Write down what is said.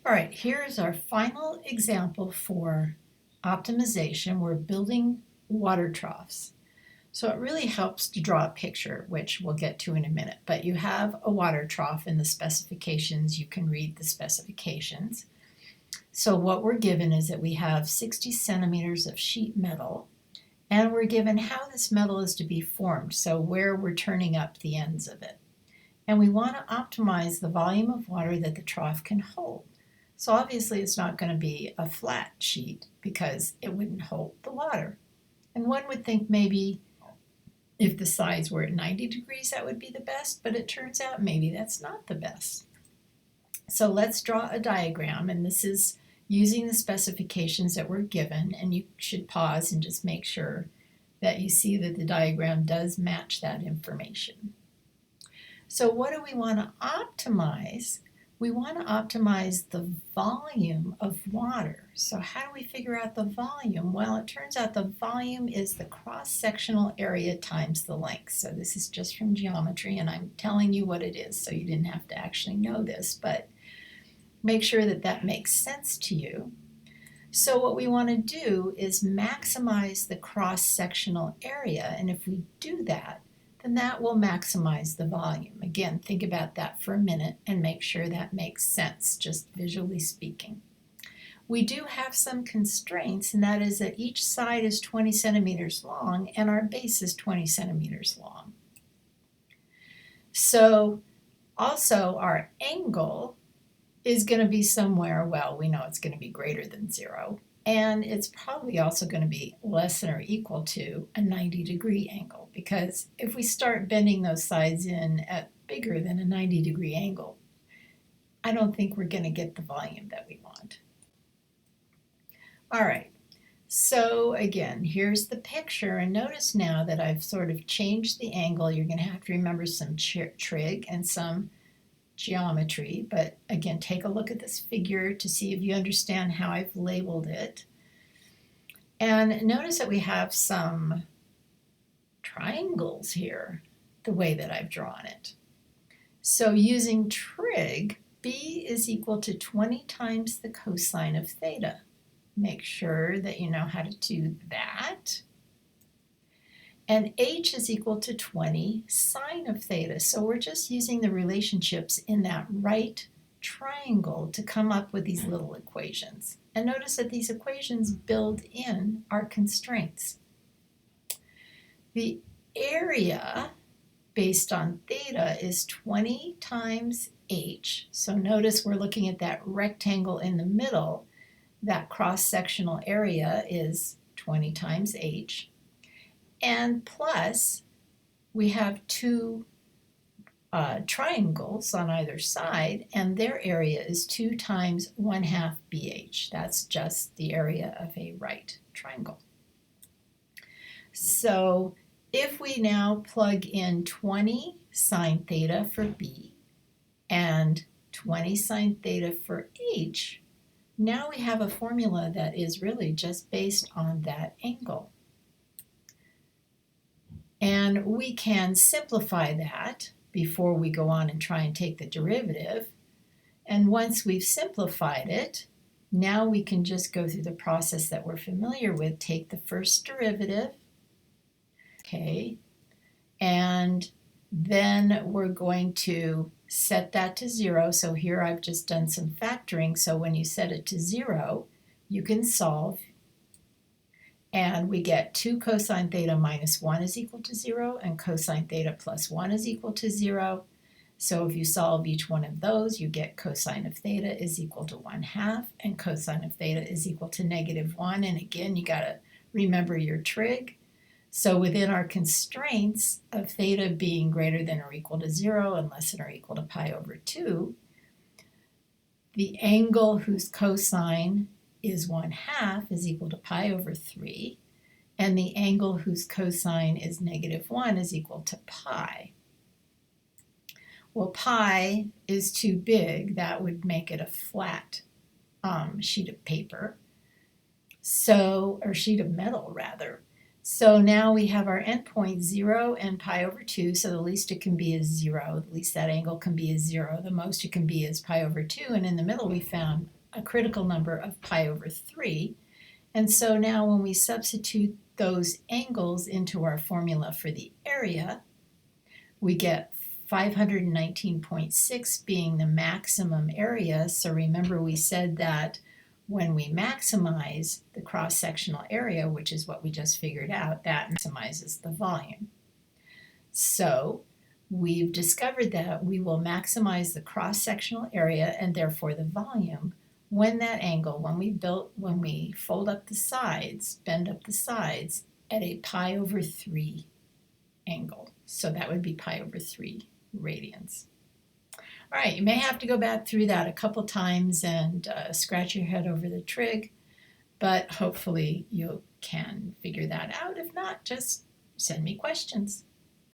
All right, here's our final example for optimization. We're building water troughs. So it really helps to draw a picture, which we'll get to in a minute. But you have a water trough in the specifications. You can read the specifications. So what we're given is that we have 60 centimeters of sheet metal, and we're given how this metal is to be formed, so where we're turning up the ends of it. And we want to optimize the volume of water that the trough can hold. So obviously it's not going to be a flat sheet because it wouldn't hold the water. And one would think maybe if the sides were at 90 degrees that would be the best, but it turns out maybe that's not the best. So let's draw a diagram, and this is using the specifications that were given, and you should pause and just make sure that you see that the diagram does match that information. So what do we want to optimize? We want to optimize the volume of water. So how do we figure out the volume? Well, it turns out the volume is the cross-sectional area times the length. So this is just from geometry, and I'm telling you what it is, so you didn't have to actually know this, but make sure that that makes sense to you. So what we want to do is maximize the cross-sectional area, and if we do that, then that will maximize the volume. Again, think about that for a minute and make sure that makes sense, just visually speaking. We do have some constraints, and that is that each side is 20 centimeters long and our base is 20 centimeters long. So also our angle is going to be somewhere, well, we know it's going to be greater than 0, and it's probably also going to be less than or equal to a 90-degree angle, because if we start bending those sides in at bigger than a 90-degree angle, I don't think we're going to get the volume that we want. All right, so again, here's the picture, and notice now that I've sort of changed the angle. You're going to have to remember some trig and some geometry, but again, take a look at this figure to see if you understand how I've labeled it. And notice that we have some triangles here, the way that I've drawn it. So using trig, b is equal to 20 times the cosine of theta. Make sure that you know how to do that. And h is equal to 20 sine of theta. So we're just using the relationships in that right triangle to come up with these little equations. And notice that these equations build in our constraints. The area based on theta is 20 times h. So notice we're looking at that rectangle in the middle. That cross-sectional area is 20 times h. And plus, we have two triangles on either side, and their area is 2 times 1/2 BH. That's just the area of a right triangle. So if we now plug in 20 sine theta for B and 20 sine theta for H, now we have a formula that is really just based on that angle. And we can simplify that before we go on and try and take the derivative. And once we've simplified it, now we can just go through the process that we're familiar with. Take the first derivative, okay, and then we're going to set that to 0. So here I've just done some factoring. So when you set it to 0, you can solve. And we get 2 cosine theta minus 1 is equal to 0, and cosine theta plus 1 is equal to 0. So if you solve each one of those, you get cosine of theta is equal to 1/2, and cosine of theta is equal to -1. And again, you got to remember your trig. So within our constraints of theta being greater than or equal to 0 and less than or equal to pi over 2, the angle whose cosine is 1/2 is equal to pi over 3, and the angle whose cosine is -1 is equal to pi. Well, pi is too big. That would make it a flat sheet of paper, or sheet of metal rather. So now we have our endpoint 0 and pi over 2, so the least it can be is 0, the least that angle can be is 0, the most it can be is pi over 2, and in the middle we found a critical number of pi over 3. And so now when we substitute those angles into our formula for the area, we get 519.6 being the maximum area. So remember we said that when we maximize the cross-sectional area, which is what we just figured out, that maximizes the volume. So we've discovered that we will maximize the cross-sectional area and therefore the volume when that angle, when we fold up the sides, bend up the sides at a pi over 3 angle. So that would be pi over 3 radians. All right, you may have to go back through that a couple times and scratch your head over the trig, but hopefully you can figure that out. If not, just send me questions.